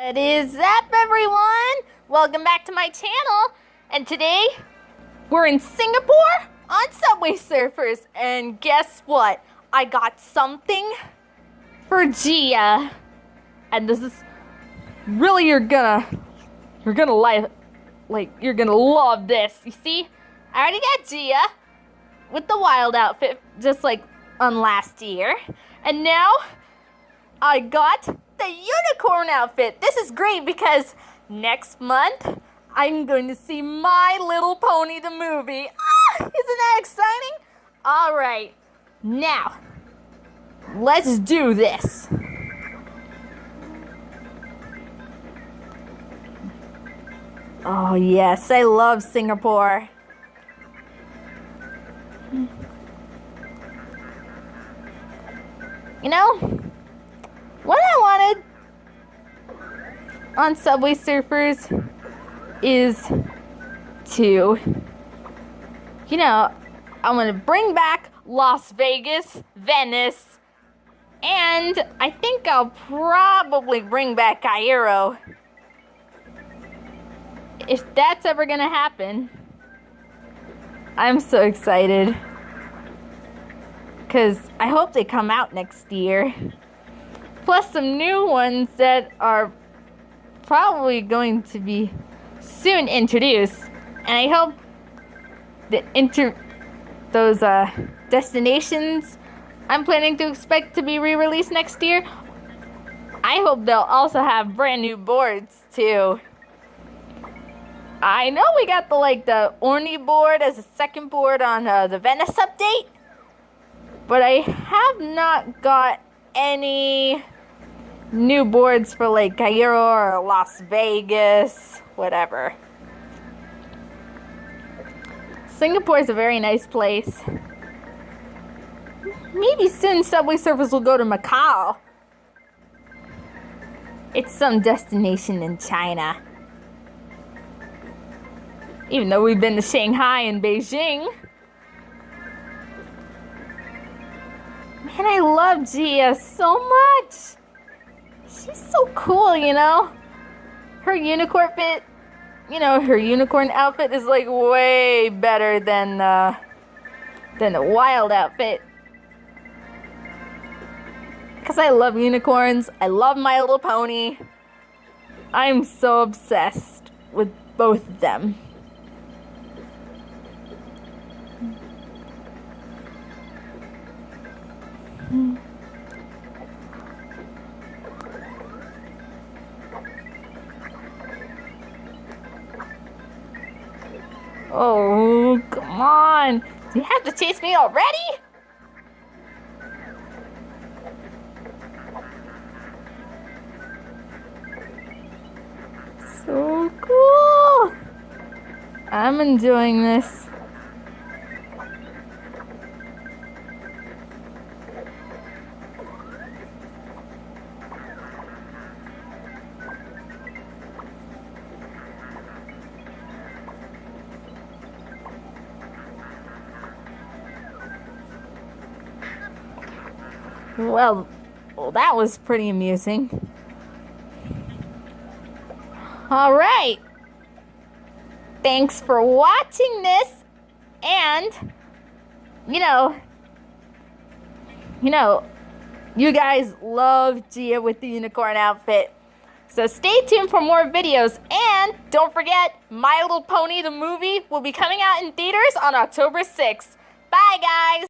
What is up, everyone? Welcome back to my channel. And today, we're in Singapore on Subway Surfers. And guess what? I got something for Gia. And this is really, you're gonna love this. You see, I already got Gia with the wild outfit, just like on last year. And now, I got the unicorn outfit. This is great because next month I'm going to see My Little Pony the movie. Isn't that exciting? All right, now let's do this. Oh yes, I love Singapore. You know, what I wanted on Subway Surfers is to, I want to bring back Las Vegas, Venice, and I think I'll probably bring back Cairo. If that's ever gonna happen. I'm so excited. Because I hope they come out next year. Plus some new ones that are probably going to be soon introduced. And I hope those destinations I'm planning to expect to be re-released next year, I hope they'll also have brand new boards too. I know we got the Orny board as a second board on the Venice update. But I have not got any new boards for Cairo or Las Vegas, whatever. Singapore is a very nice place. Maybe soon Subway Surfers will go to Macau. It's some destination in China. Even though we've been to Shanghai and Beijing. Man, I love Gia so much. She's so cool, Her unicorn outfit is way better than the wild outfit. Because I love unicorns. I love My Little Pony. I'm so obsessed with both of them. Oh, come on. Do you have to chase me already? So cool. I'm enjoying this. Well, that was pretty amusing. All right. Thanks for watching this. And, you guys love Gia with the unicorn outfit. So stay tuned for more videos. And don't forget, My Little Pony the movie will be coming out in theaters on October 6th. Bye, guys.